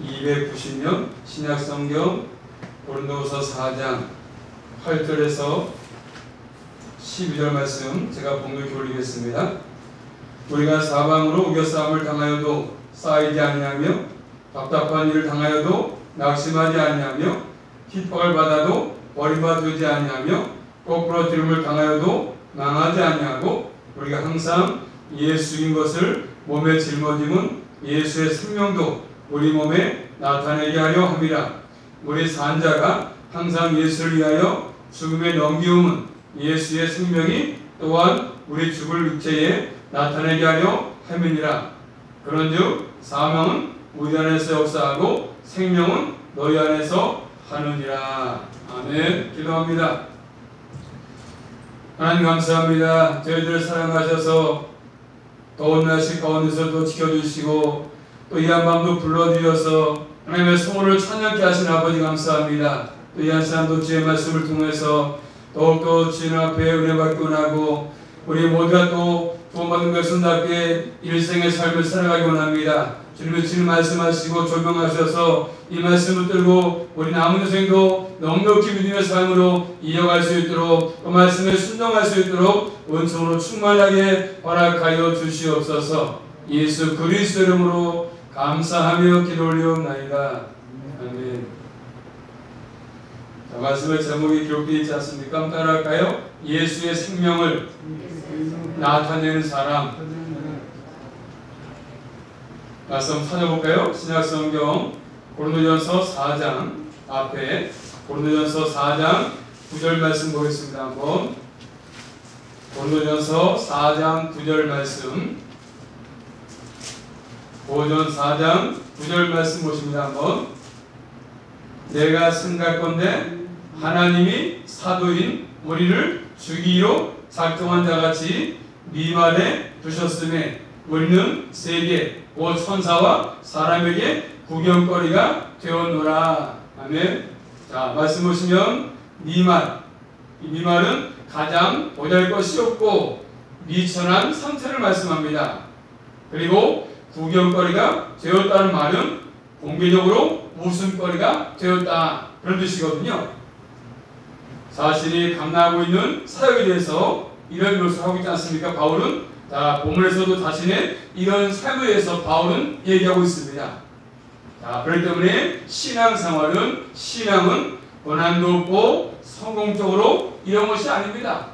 290년 신약성경 고린도후서 4장 8절에서 12절 말씀 제가 봉독해 올리겠습니다. 우리가 사방으로 우겨싸움을 당하여도 쌓이지 아니하며 답답한 일을 당하여도 낙심하지 아니하며 핍박을 받아도 버림받지 아니하며 거꾸러뜨림을 당하여도 망하지 아니하고 우리가 항상 예수인 것을 몸에 짊어짐은 예수의 생명도 우리 몸에 나타내게 하려 함이라. 우리 산자가 항상 예수를 위하여 죽음에 넘기움은 예수의 생명이 또한 우리 죽을 육체에 나타내게 하려 함이니라. 그런즉 사망은 우리 안에서 역사하고 생명은 너희 안에서 하느니라. 아멘. 기도합니다. 하나님 감사합니다. 저희들을 사랑하셔서 더운 날씨 가운데서도 지켜주시고 또 이 한밤도 불러주셔서 하나님의 성호를 찬양케 하신 아버지 감사합니다. 또 이 한 시간도 주의 말씀을 통해서 더욱더 주님 앞에 은혜 받기 원하고 우리 모두가 또 구원받는 것순답게 일생의 삶을 살아가기 원합니다. 주님의 지금 말씀하시고 조명하셔서 이 말씀을 들고 우리 남은 인생도 넉넉히 믿음의 삶으로 이어갈 수 있도록 그 말씀에 순종할 수 있도록 은총으로 충만하게 허락하여 주시옵소서. 예수 그리스도 이름으로 감사하며 기도 올리옵나이다. 아멘. 자, 말씀의 제목이 기록되어 있지 않습니까? 한번 따라할까요? 예수의 생명을 나타내는 사람. 말씀 찾아볼까요? 신약성경 고린도전서 4장 앞에 고린도전서 4장 9절 말씀 보겠습니다. 한번 고린도전서 4장 9절 말씀 고전 4장 9절 말씀 보십니다. 한번 내가 생각건대 하나님이 사도인 우리를 주기로 작정한 자같이 미말에 두셨음에 우리는 세계 곧 천사와 사람에게 구경거리가 되었노라. 아멘. 자, 말씀 보시면 미말, 이 미말은 가장 보잘것이 없고 미천한 상태를 말씀합니다. 그리고 구경거리가 되었다는 말은 공개적으로 웃음거리가 되었다, 그런 뜻이거든요. 자신이 감당하고 있는 사역에 대해서 이런 묘사를 하고 있지 않습니까? 바울은 본문에서도 자신의 이런 삶에 대해서 바울은 얘기하고 있습니다. 자, 그렇기 때문에 신앙은 고난도 없고 성공적으로 이런 것이 아닙니다.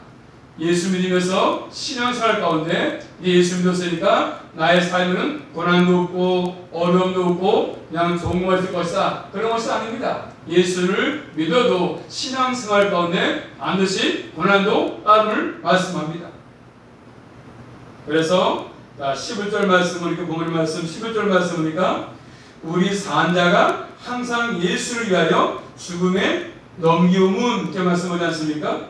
예수 믿으면서 신앙생활 가운데 예수 믿었으니까 나의 삶에는 고난도 없고 어려움도 없고 그냥 좋은 것만 있을 것이다, 그런 것이 아닙니다. 예수를 믿어도 신앙생활 가운데 반드시 고난도 따름을 말씀합니다. 그래서 11절 말씀을 이렇게 보면 말씀 11절 말씀이니까 우리 산자가 항상 예수를 위하여 죽음에 넘기움은 이렇게 말씀하지 않습니까?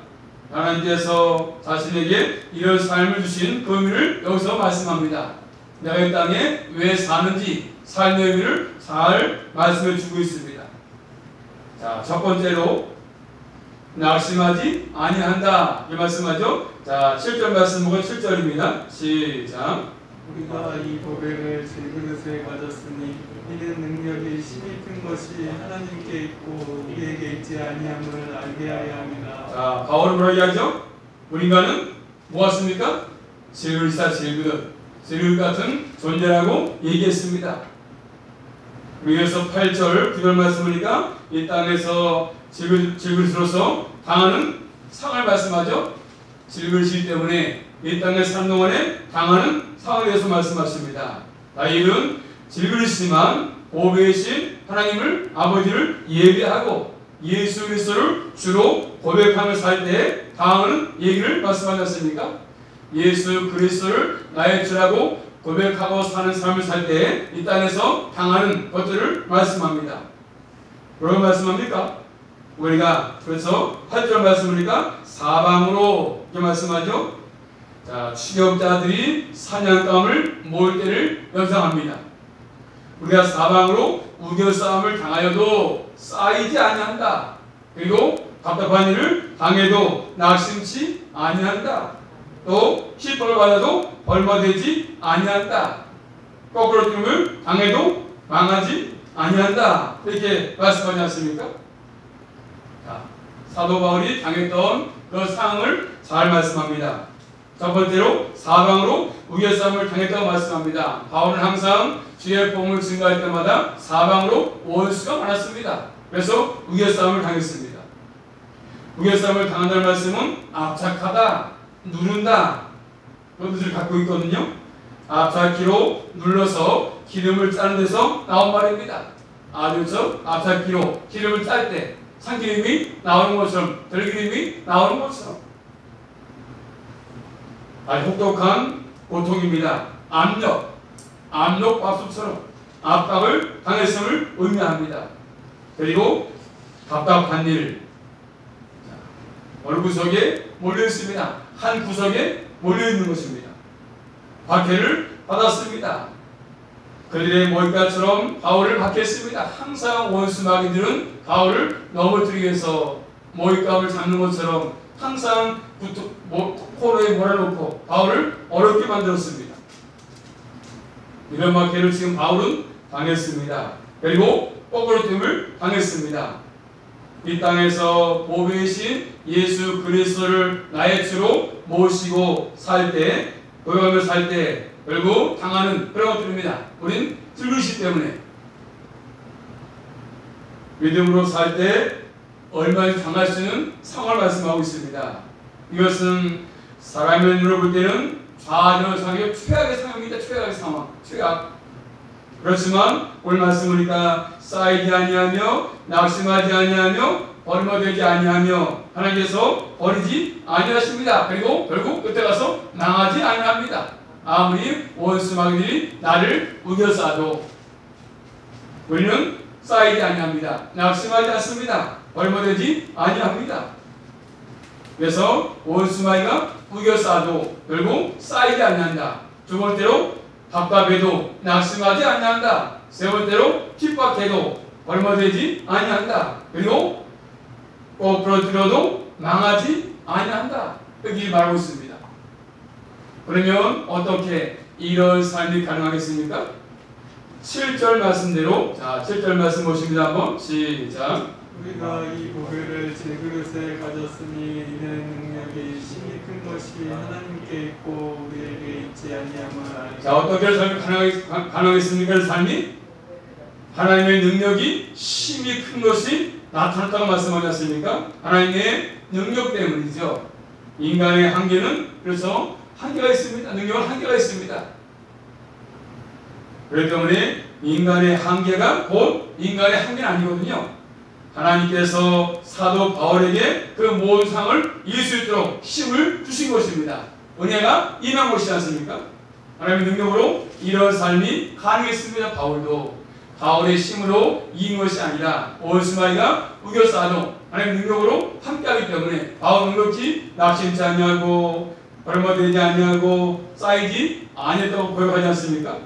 하나님께서 자신에게 이런 삶을 주신 그 의미를 여기서 말씀합니다. 내가 이 땅에 왜 사는지 삶의 의미를 잘 말씀해 주고 있습니다. 자, 첫 번째로 낙심하지 아니한다, 이 말씀하죠. 자, 7절 말씀 보고 7절입니다. 시작. 우리가 이 고백을 질그릇에 가졌으니 이는 능력이 심히 큰 것이 하나님께 있고 우리에게 있지 아니함을 알게 하여 합니다. 자, 바울은 뭐라고 이야기하죠? 우리가는 뭐였습니까? 질그릇이다, 질그릇 같은 존재라고 얘기했습니다. 위에서 8절 9절 말씀이니까 이 땅에서 질그릇으로서 당하는 상을 말씀하죠. 질그릇이기 때문에 이 땅에 사는 동안에 당하는 상에 대해서 말씀하십니다. 이는 질그릇이지만 보배이신 하나님을 아버지를 예배하고 예수 그리스도를 주로 고백하며 살 때 당하는 얘기를 말씀하지 않습니까? 예수 그리스도를 나의 주라고 고백하고 사는 삶을 살 때 이 땅에서 당하는 것들을 말씀합니다. 뭐라고 말씀합니까? 우리가 그래서 8절 말씀이니까 사방으로 이렇게 말씀하죠. 자, 추격자들이 사냥감을 모을 때를 연상합니다. 우리가 사방으로 우겨싸움을 당하여도 쌓이지 아니한다. 그리고 답답한 일을 당해도 낙심치 아니한다. 또 핍박을 받아도 벌받지 아니한다. 거꾸로 뜸을 당해도 망하지 아니한다. 이렇게 말씀하지 않습니까? 자, 사도 바울이 당했던 그 상황을 잘 말씀합니다. 첫 번째로 사방으로 우겨싸움을 당했다고 말씀합니다. 바울은 항상 주의 복음을 증거할 때마다 사방으로 원수가 많았습니다. 그래서 우겨싸움을 당했습니다. 우겨싸움을 당한다는 말씀은 압착하다, 누른다 그런 뜻을 갖고 있거든요. 압착기로 눌러서 기름을 짜는 데서 나온 말입니다. 그렇죠? 압착기로 기름을 짤 때 참기름이 나오는 것처럼, 들기름이 나오는 것처럼 아주 혹독한 고통입니다. 압력밥솥처럼 압박을 당했음을 의미합니다. 그리고 답답한 일, 어느 구석에 몰려 있습니다. 한 구석에 몰려 있는 것입니다. 박해를 받았습니다. 그들의 모임가처럼 바울을 박해했습니다. 항상 원수 마귀들은 바울을 넘어뜨리기 위해서 모임감을 잡는 것처럼 항상 코너에 몰아놓고 바울을 어렵게 만들었습니다. 이런 박해를 지금 바울은 당했습니다. 그리고 뻐그러짐을 당했습니다. 이 땅에서 보배이신 예수 그리스도를 나의 주로 모시고 살 때, 고용하며 살 때 결국 당하는 그런 것들입니다. 우린 들으시기 때문에 믿음으로 살 때 얼마든지 당할 수 있는 상황을 말씀하고 있습니다. 이것은 사람의 눈으로 볼 때는 좌절상의 최악의 상황입니다. 최악의 상황, 최악. 그렇지만 오늘 말씀 보니까 쌓이지 아니하며 낙심하지 아니하며 버림어되지 아니하며 하나님께서 버리지 아니하십니다. 그리고 결국 그때 가서 망하지 아니합니다. 아무리 원수 마귀들이 나를 우겨싸도 우리는 쌓이지 아니합니다. 낙심하지 않습니다. 버림어되지 아니합니다. 그래서 원수 마귀가 우겨싸도 결국 쌓이지 아니한다. 두 번째로 답답해도 낙심하지 아니한다. 세 번째로 핍박해도 버림어되지 아니한다. 그리고 꼭 부러뜨려도 망하지 아니한다. 여기 말하고 있습니다. 그러면 어떻게 이런 삶이 가능하겠습니까? 7절 말씀대로, 자 7절 말씀 보십니다. 한번 시작. 우리가 이 보배를 질그릇에 가졌으니 이는 능력이 심히 큰 것이 하나님께 있고 우리에게 있지 아니함을. 자, 어떻게 삶이 가능하겠습니까? 삶이 하나님의 능력이 심히 큰 것이 나타났다고 말씀하지 않습니까? 하나님의 능력 때문이죠. 인간의 한계는 그래서 한계가 있습니다. 능력은 한계가 있습니다. 그렇기 때문에 인간의 한계가 곧 인간의 한계는 아니거든요. 하나님께서 사도 바울에게 그 모든 상을 이길 수 있도록 힘을 주신 것입니다. 은혜가 임한 것이지 않습니까? 하나님의 능력으로 이런 삶이 가능했습니다. 바울도 바울의 힘으로 이긴 것이 아니라 원수마귀가 우겨싸도 하나님의 능력으로 함께하기 때문에 바울 능력이 낙심치 아니하고 버림어되지 아니하고 쌓이지 아니했다고 고백하지 않습니까?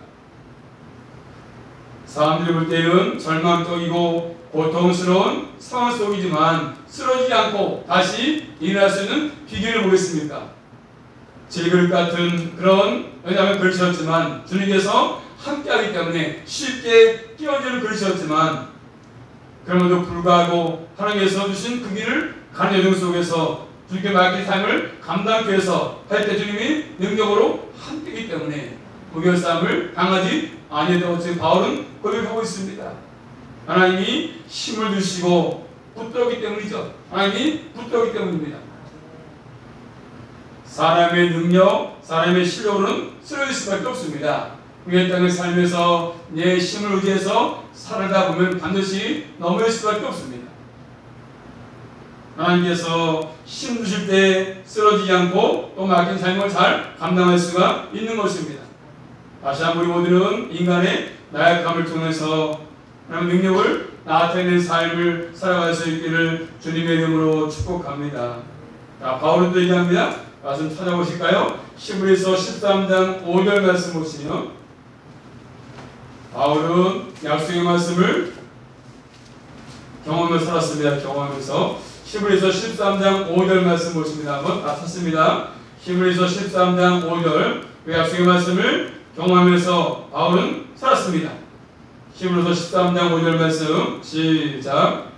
사람들이 볼 때는 절망적이고 고통스러운 상황 속이지만 쓰러지지 않고 다시 일어날 수 있는 비결을 보겠습니까? 질그릇 같은 그런 왜냐하면 그릇이었지만 주님께서 함께하기 때문에 쉽게 끼어지는 그릇이었지만 그럼에도 불구하고 하나님께서 주신 그 길을 가는 여정 속에서 주님께 맡긴 삶을 감당하기 위해서 할 때 주님이 능력으로 함께이기 때문에 무결싸움을 당하지 아니했다고 지금 바울은 고백하고 있습니다. 하나님이 힘을 주시고 붙들었기 때문이죠. 하나님이 붙들었기 때문입니다. 사람의 능력, 사람의 실력으로는 쓰러질 수밖에 없습니다. 위의 땅의 삶에서 내 힘을 의지해서 살아다 보면 반드시 넘어질 수밖에 없습니다. 하나님께서 힘 주실 때 쓰러지지 않고 또 맡긴 삶을 잘 감당할 수가 있는 것입니다. 다시 한번 우리 모두는 인간의 나약함을 통해서 하나님의 능력을 나타내는 삶을 살아갈 수 있기를 주님의 이름으로 축복합니다. 자, 바울은 또 얘기합니다. 말씀 찾아보실까요? 히브리서 13장 5절 말씀 보시면 바울은 약속의 말씀을 경험하면서 살았습니다. 경험하면서 히브리서 13장 5절 말씀 보십니다. 한번 다 찾습니다. 히브리서 13장 5절 그 약속의 말씀을 경험하면서 바울은 살았습니다. 히브리서 13장 5절 말씀 시작.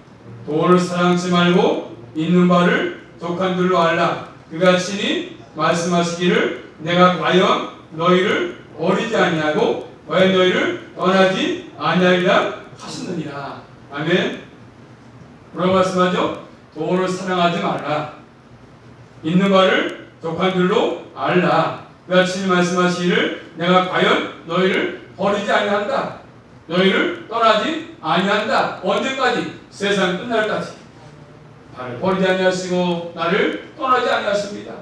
돈을 사랑치 말고 있는 바를 독한 줄로 알라. 그가 친히 말씀하시기를 내가 과연 너희를 버리지 아니하고 과연 너희를 떠나지 아니하리라 하시느니라. 아멘. 뭐라고 말씀하죠? 돈을 사랑하지 말라. 있는 바를 독한 줄로 알라. 그가 친히 말씀하시기를 내가 과연 너희를 버리지 아니한다. 너희를 떠나지 아니한다. 언제까지? 세상 끝날까지. 나를 버리지 아니하시고 나를 떠나지 아니하십니다.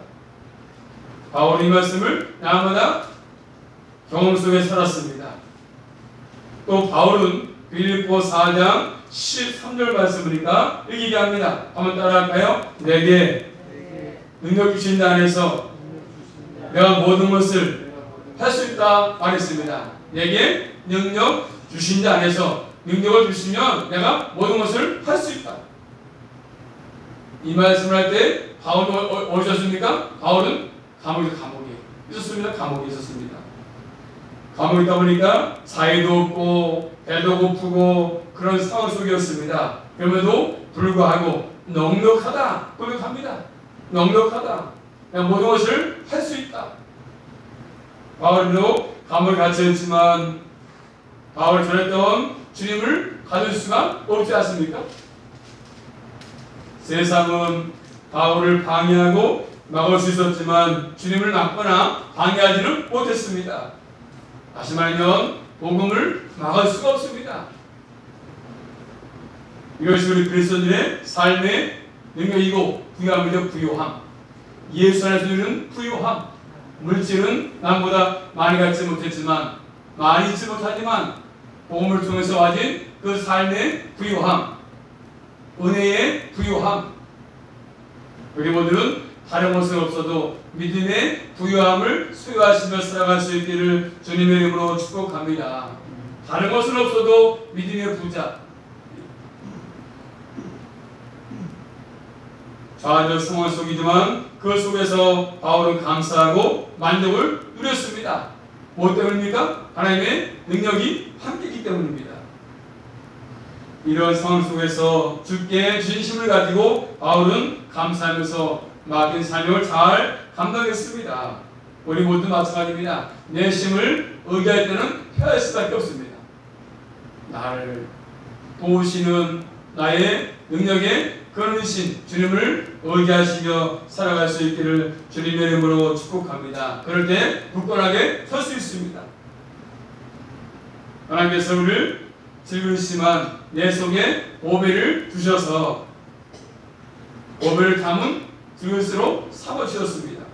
바울이 이 말씀을 날마다 경험 속에 살았습니다. 또 바울은 빌립보 4장 13절 말씀이니까 읽게 합니다. 한번 따라할까요? 내게 능력 주신 자 안에서 내가 모든 것을 할 수 있다 말했습니다. 내게 능력 주신 자 안에서 능력을 주시면 내가 모든 것을 할 수 있다. 이 말씀을 할 때 바울은 어디셨습니까? 바울은 감옥에 있었습니다. 감옥에 있었습니다. 감옥에 있다 보니까 자유도 없고 배도 고프고 그런 상황 속이었습니다. 그럼에도 불구하고 넉넉하다 고백합니다. 넉넉하다. 내가 모든 것을 할 수 있다. 바울도 감옥에 갇혀있지만 바울을 전했던 주님을 가질 수가 없지 않습니까? 세상은 바울을 방해하고 막을 수 있었지만 주님을 막거나 방해하지는 못했습니다. 다시 말하면 복음을 막을 수가 없습니다. 이것이 우리 그리스도인의 삶의 능력이고 부유함이죠. 부유함. 예수 안에서 누리는 부유함. 물질은 남보다 많이 갖지 못했지만 많이 있지 못하지만 복음을 통해서 가진 그 삶의 부유함, 은혜의 부유함. 우리 모두는 다른 것은 없어도 믿음의 부유함을 소유하시며 살아갈 수 있기를 주님의 이름으로 축복합니다. 다른 것은 없어도 믿음의 부자. 좌절 상황 속이지만 그 속에서 바울은 감사하고 만족을 누렸습니다. 무엇 때문입니까? 하나님의 능력이 함께이기 때문입니다. 이런 상황 속에서 주께 진심을 가지고 바울은 감사하면서 맡긴 사명을 잘 감당했습니다. 우리 모두 마찬가지입니다. 내 힘을 의지할 때는 패할 수밖에 없습니다. 나를 도우시는 나의 능력의 근원이신 주님을 의지하시며 살아갈 수 있기를 주님의 이름으로 축복합니다. 그럴 때 굳건하게 설 수 있습니다. 하나님께서 우리를 즐거우시지만 내 속에 보배를 두셔서 보배를 담은 그릇으로 삼아주셨습니다.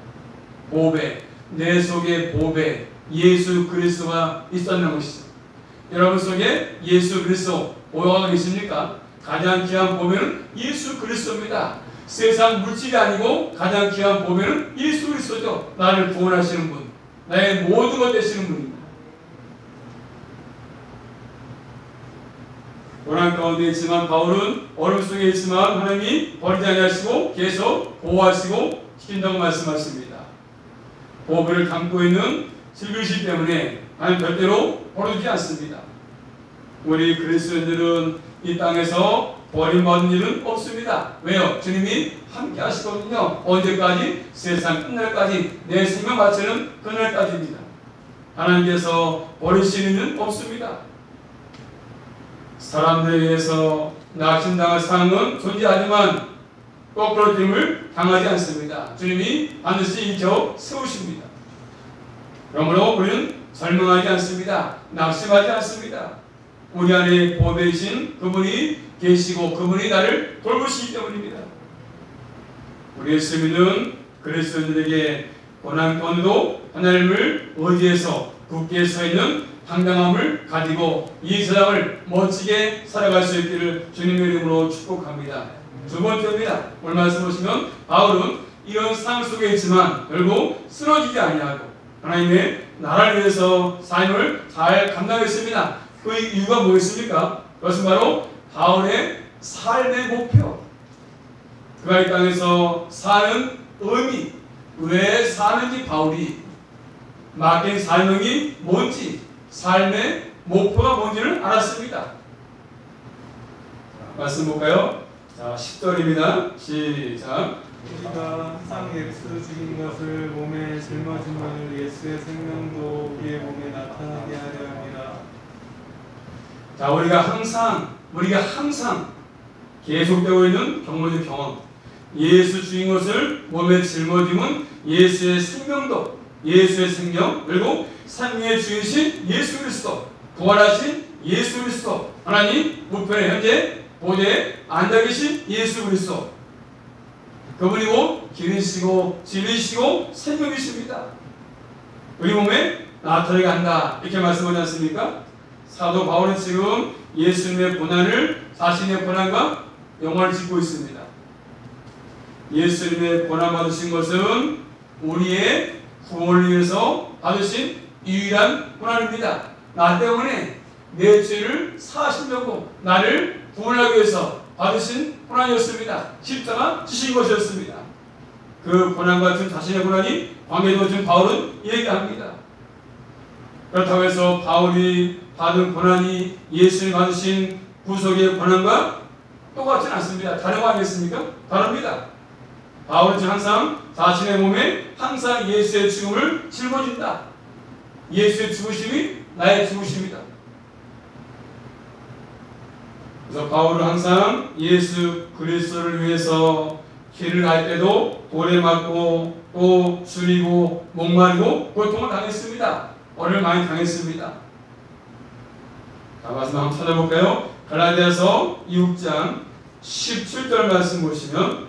보배, 내 속에 보배, 예수 그리스도가 있었는 것이죠. 여러분 속에 예수 그리스도 보호가 계십니까? 가장 귀한 보배는 예수 그리스도입니다. 세상 물질이 아니고 가장 귀한 보배는 예수 그리스도죠. 나를 구원하시는 분, 나의 모든 것 되시는 분입니다. 고난 가운데 있지만 바울은 어려움 속에 있지만 하나님이 버리지 아니하시고 계속 보호하시고 지킨다고 말씀하십니다. 보배를 담고 있는 질그릇이기 때문에 하나님 절대로 버리지 않습니다. 우리 그리스도인들은 이 땅에서 버림받은 일은 없습니다. 왜요? 주님이 함께 하시거든요. 언제까지? 세상 끝날까지, 내 생명 마치는 그날까지입니다. 하나님께서 버리시는 일은 없습니다. 사람들에 의해서 낙심당할 상황은 존재하지만 거꾸로짐을 당하지 않습니다. 주님이 반드시 일으켜 세우십니다. 그러므로 우리는 절망하지 않습니다. 낙심하지 않습니다. 우리 안에 보배이신 그분이 계시고 그분이 나를 돌보시기 때문입니다. 우리 예수 믿는 그리스도인들에게 고난 가운데도 하나님을 의지해서 굳게 서 있는 당당함을 가지고 이 세상을 멋지게 살아갈 수 있기를 주님의 이름으로 축복합니다. 두 번째입니다. 오늘 말씀 보시면 바울은 이런 상황 속에 있지만 결국 쓰러지지 아니하고 하나님의 나라를 위해서 삶을 잘 감당했습니다. 그 이유가 뭐였습니까? 그것은 바로 바울의 삶의 목표. 그가 이 땅에서 사는 의미, 왜 사는지 바울이 맡긴 사명이 뭔지 삶의 목표가 뭔지를 알았습니다. 말씀 볼까요? 자, 10절입니다. 시작. 우리가 항상 예수 죽인 것을 몸에 짊어짐을 예수의 생명도 우리의 몸에 나타나게 하려 합니다. 자, 우리가 항상 계속되고 있는 경험의 경험. 예수 주인 것을 몸에 짊어짐은 예수의 생명도, 예수의 생명, 그리고 생명의 주이신 예수 그리스도, 부활하신 예수 그리스도, 하나님 우편에 현재 보좌에 앉아 계신 예수 그리스도, 그분이고 길이시고 진리시고 생명이십니다. 우리 몸에 나타나게 한다, 이렇게 말씀하지 않습니까? 사도 바울은 지금 예수님의 고난을 자신의 고난과 영화를 짓고 있습니다. 예수님의 고난 받으신 것은 우리의 구원을 위해서 받으신 유일한 고난입니다. 나 때문에 내 죄를 사하시려고 나를 구원하기 위해서 받으신 고난이었습니다. 십자가 지신 것이었습니다. 그 고난과 같은 자신의 고난이 관계도 지금 바울은 얘기합니다. 그렇다고 해서 바울이 받은 고난이 예수님이 받으신 구속의 고난과 똑같지는 않습니다. 다른 거 아니겠습니까? 다릅니다. 바울은 항상 자신의 몸에 항상 예수의 죽음을 짊어진다. 예수의 죽으심이 나의 죽으심이다. 그래서 바울은 항상 예수 그리스도를 위해서 길을 갈 때도 돌에 맞고 또 줄이고 목마르고 고통을 당했습니다. 어려움을 많이 당했습니다. 자, 말씀 한번 찾아볼까요? 갈라디아서 6장 17절 말씀 보시면,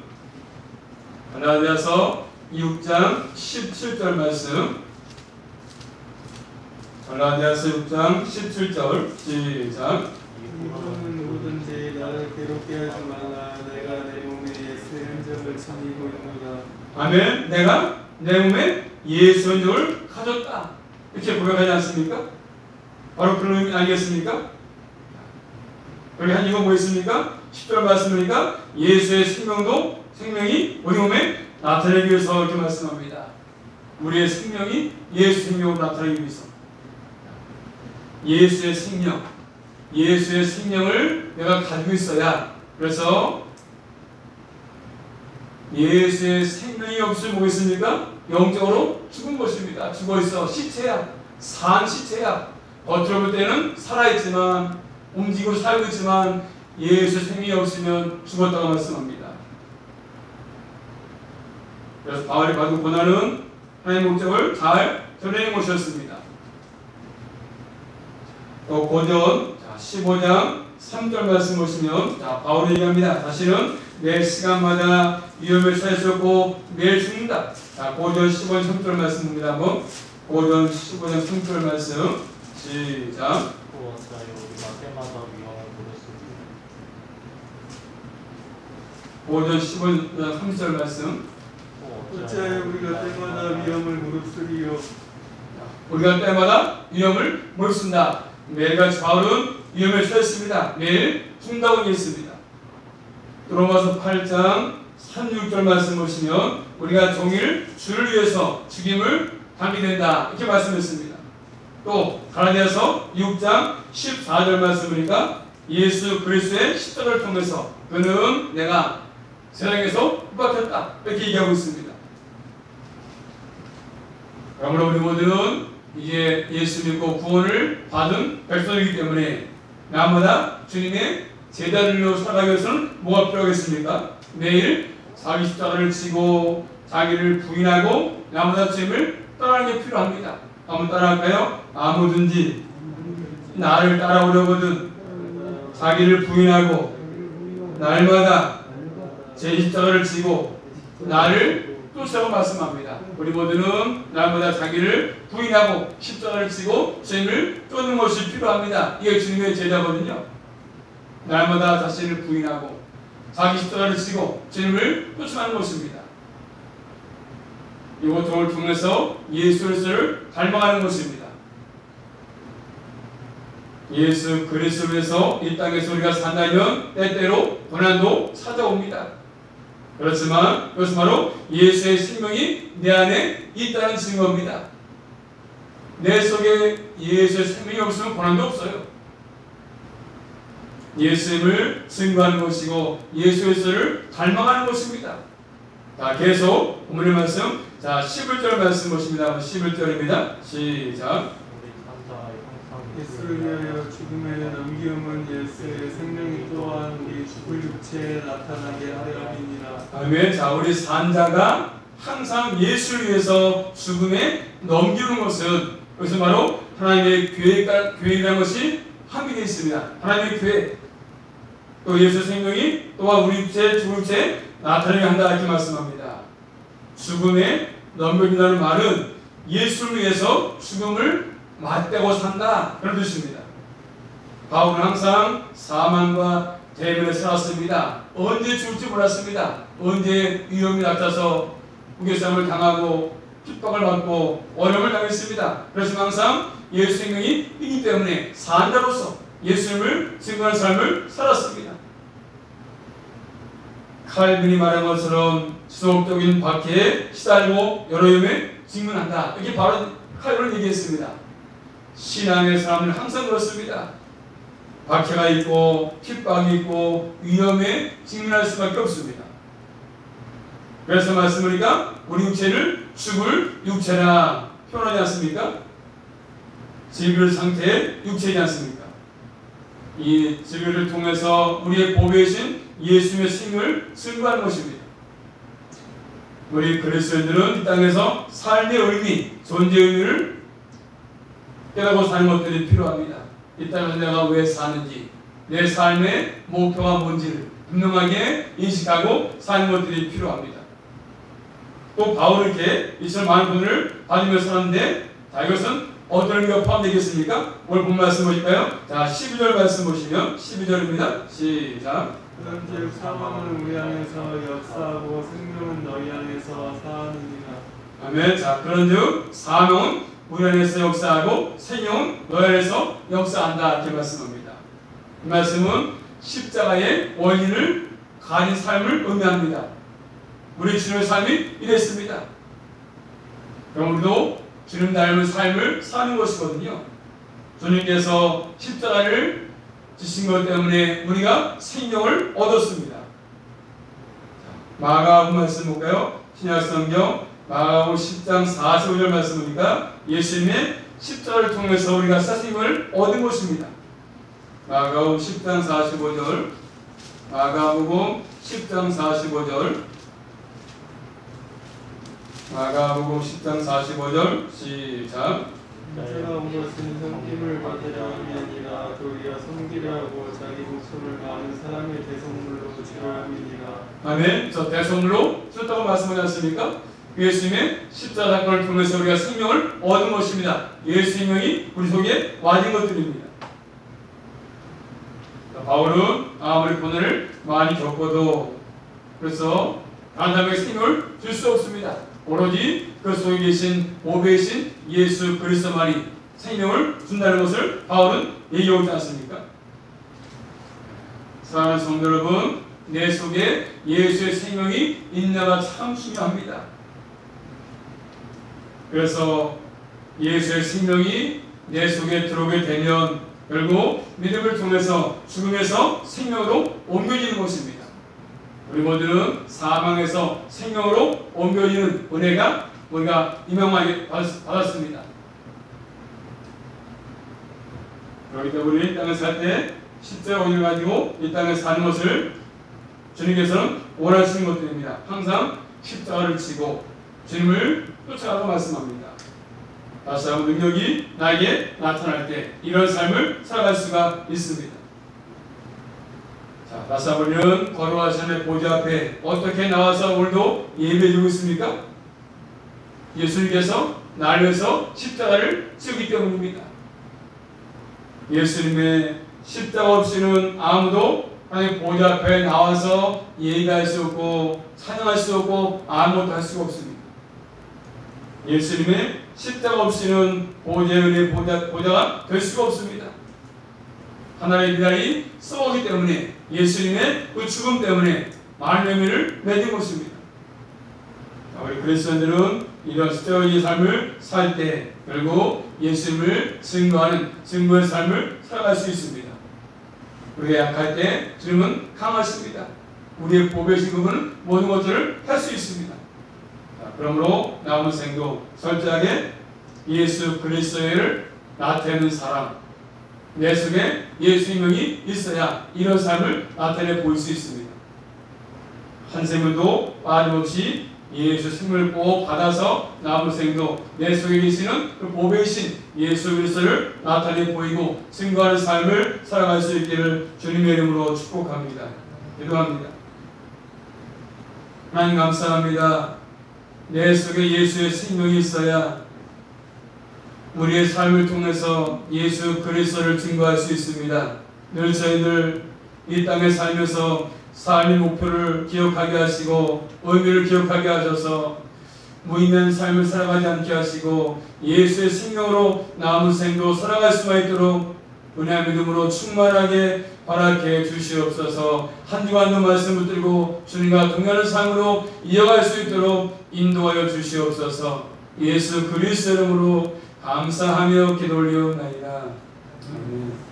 갈라디아서 6장 17절 말씀, 갈라디아서 6장 17절 시작. 이분은 누구든지 나를 괴롭게 하지 말라. 내가 내 몸에 예수의 흔적을 지니고 있노라. 아멘. 내가 내 몸에 예수 흔적을 가졌다, 이렇게 고백하지 않습니까? 바로 그런 의미 아니겠습니까? 여기 한 이유가 뭐 있습니까? 10절 말씀이니까 예수의 생명이 우리 몸에 나타내기 위해서 이렇게 말씀합니다. 우리의 생명이 예수 생명으로 나타내기 위해서. 예수의 생명을 내가 가지고 있어야. 그래서 예수의 생명이 없으면 뭐겠습니까? 영적으로 죽은 것입니다. 죽어있어. 시체야. 산 시체야. 겉으로 볼 때는 살아있지만, 움직이고 살고 있지만 예수의 생명이 없으면 죽었다고 말씀합니다. 그래서 바울이 받은 고난은 하나님의 목적을 잘 드러내는 것이었습니다. 또 고전 15장 3절 말씀 보시면, 자, 바울이 얘기합니다. 다시는 매 시간마다 위험을 처했었고 매일 죽는다. 자, 고전 15장 3절 말씀입니다. 한번 고전 15장 3절 말씀 시작. 고전 15장 3절 말씀. 어찌하여 우리가 때마다 위험을 무릅쓰리요. 우리가 때마다 위험을 무릅쓴다. 매일같이 바울은 위험에 처했습니다. 매일 죽는다고 얘기했습니다. 로마서 8장 36절 말씀 보시면 우리가 종일 주를 위해서 죽임을 당하게 된다, 이렇게 말씀했습니다. 또 갈라디아서 6장 14절 말씀이니까 예수 그리스도의 십자가를 통해서 그는 내가 세상에서 못 박혔다, 이렇게 얘기하고 있습니다. 그러므로 우리 모두는 이제 예수 믿고 구원을 받은 백성이기 때문에 날마다 주님의 제자들로 살아가기 위해서는 뭐가 필요하겠습니까? 매일 자기 십자가를 지고 자기를 부인하고 날마다 주님을 따라가는 게 필요합니다. 한번 따라할까요? 아무든지 나를 따라오려거든 자기를 부인하고 날마다 제 십자가를 지고 나를 쫓으라고 말씀합니다. 우리 모두는 날마다 자기를 부인하고 십자가를 지고 주님을 쫓는 것이 필요합니다. 이게 주님의 제자거든요. 날마다 자신을 부인하고 자기 십자가를 지고 주님을 쫓아가는 것입니다. 이 고통을 통해서 예수 그리스도를 닮아가는 것입니다. 예수 그리스도를 위해서 이 땅에서 우리가 산다면 때때로 고난도 찾아옵니다. 그렇지만 그것은 바로 예수의 생명이 내 안에 있다는 증거입니다. 내 속에 예수의 생명이 없으면 고난도 없어요. 예수님을 증거하는 것이고 예수를 닮아가는 것입니다. 자, 계속 본문의 말씀, 자 11절 말씀 보십니다. 11절입니다. 시작. 예수를 위하여 죽음에 넘기움은 예수의 생명이 또한 우리 죽을 육체에 나타나게 하려니라. 아멘. 자, 우리 산자가 항상 예수를 위해서 죽음에 넘기는 것은 그것은 바로 하나님의 교회라는 것이 함께 있습니다. 하나님의 교회. 또 예수 생명이 또한 우리 육체, 죽을 육체에 나타나게 한다 이렇게 말씀합니다. 죽음에 넘겨진다는 말은 예수를 위해서 죽음을 맞대고 산다 그런 뜻입니다. 바울은 항상 사망과 대면에 살았습니다. 언제 죽을지 몰랐습니다. 언제 위험이 닥쳐서 무게싸움을 당하고 핍박을 받고 어려움을 당했습니다. 그래서 항상 예수 생명이 있기 때문에 산자로서 예수님을 증거하는 삶을 살았습니다. 칼빈이 말한 것처럼 지속적인 박해에 시달리고 여러 위험에 직면한다. 이렇게 바로 칼빈은 얘기했습니다. 신앙의 사람은 항상 그렇습니다. 박해가 있고 핍박이 있고 위험에 직면할 수밖에 없습니다. 그래서 말씀드리니까 우리 육체를 죽을 육체라 표현하지 않습니까? 질병 상태의 육체이지 않습니까? 이 질병을 통해서 우리의 보배이신 예수님의 생명을 증거하는 것입니다. 우리 그리스도인들은 이 땅에서 삶의 의미, 존재의 의미를 깨닫고 사는 것들이 필요합니다. 이 땅에서 내가 왜 사는지, 내 삶의 목표가 뭔지를 분명하게 인식하고 사는 것들이 필요합니다. 또 바울은 이렇게 이처럼 많은 돈을 받으면서 사는데, 자, 이것은 어떤 의미가 포함되겠습니까? 오늘 본 말씀 보실까요? 자, 12절 말씀 보시면 12절입니다. 시작. 그런즉 사망은 우리 안에서 역사하고 생명은 너희 안에서 사느니라. 아멘. 자, 그런즉 사명은 우리 안에서 역사하고 생명은 너희 안에서 역사한다 이렇게 말씀합니다. 이 말씀은 십자가의 원인을 가진 삶을 의미합니다. 우리 주님의 삶이 이랬습니다. 그럼 우리도 주님 닮은 삶을 사는 것이거든요. 주님께서 십자가를 지신 것 때문에 우리가 생명을 얻었습니다. 마가복음 말씀 볼까요? 신약성경 마가복음 10장 45절 말씀입니다. 예수님의 십자가를 통해서 우리가 생명을 얻은 것입니다. 마가복음 10장 45절 마가복음 10장 45절 마가복음 10장 45절 시작. 제가 온 것은 섬김을 받으려 함이 아니라 도리어 섬기려 하고 자기 목숨을 많은 사람의 대성물로 주려 함이니라. 아멘. 저 대성물로 주셨다고 말씀하지 않습니까? 예수님의 십자가 사건을 통해서 우리가 생명을 얻은 것입니다. 예수 생명이 우리 속에 와진 것들입니다. 바울은 아무리 고난을 많이 겪어도 그래서 다른 사람에게 생명을 줄 수 없습니다. 오로지 그 속에 계신 보배이신 예수 그리스도만이 생명을 준다는 것을 바울은 얘기하고 있지 않습니까? 사랑하는 성도 여러분, 내 속에 예수의 생명이 있냐가 참 중요합니다. 그래서 예수의 생명이 내 속에 들어오게 되면 결국 믿음을 통해서 죽음에서 생명으로 옮겨지는 것입니다. 우리 모두는 사망에서 생명으로 옮겨지는 은혜가 우리가 임명하게 받았습니다. 그렇기 때문에 우리 이 땅에 살 때 십자가 원인을 가지고 이 땅에 사는 것을 주님께서는 원하시는 것들입니다. 항상 십자가를 지고 주님을 쫓아가고 말씀합니다. 다시 한번 능력이 나에게 나타날 때 이런 삶을 살아갈 수가 있습니다. 자, 다시 한번 우리는 걸어가시는 보좌 앞에 어떻게 나와서 오늘도 예배해주고 있습니까? 예수님께서 나를 위해서 십자가를 지기 때문입니다. 예수님의 십자가 없이는 아무도 하나님 보좌 앞에 나와서 예배할 수 없고 찬양할 수 없고 아무것도 할 수가 없습니다. 예수님의 십자가 없이는 보좌의 은혜 보좌가 될 수가 없습니다. 하나님의 비달이 썩었기 때문에 예수님의 그 죽음 때문에 많은 의미를 맺은 것입니다. 우리 그리스도인들은 이런 십자가의 삶을 살 때 결국 예수님을 증거의 삶을 살아갈 수 있습니다. 우리가 약할 때 주님은 강하십니다. 우리의 보배신 그분은 모든 것들을 할 수 있습니다. 그러므로 남은 생도 철저하게 예수 그리스도를 나타내는 사람, 내 속에 예수의 명이 있어야 이런 삶을 나타내 보일 수 있습니다. 한 생물도 빠짐없이 예수 생명을 꼭 받아서 남은 생도 내 속에 계시는 그 보배이신 예수 그리스도를 나타내 보이고 증거하는 삶을 살아갈 수 있기를 주님의 이름으로 축복합니다. 기도합니다. 하나님 감사합니다. 내 속에 예수의 생명이 있어야 우리의 삶을 통해서 예수 그리스도를 증거할 수 있습니다. 늘 저희들 이 땅에 살면서 삶의 목표를 기억하게 하시고 의미를 기억하게 하셔서 무의미한 삶을 살아가지 않게 하시고 예수의 생명으로 남은 생도 살아갈 수가 있도록 은혜와 믿음으로 충만하게 바라게 주시옵소서. 한 주간도 말씀 붙들고 주님과 동행하는 삶으로 이어갈 수 있도록 인도하여 주시옵소서. 예수 그리스도 이름으로 감사하며 기도 올리옵나이다. 아멘.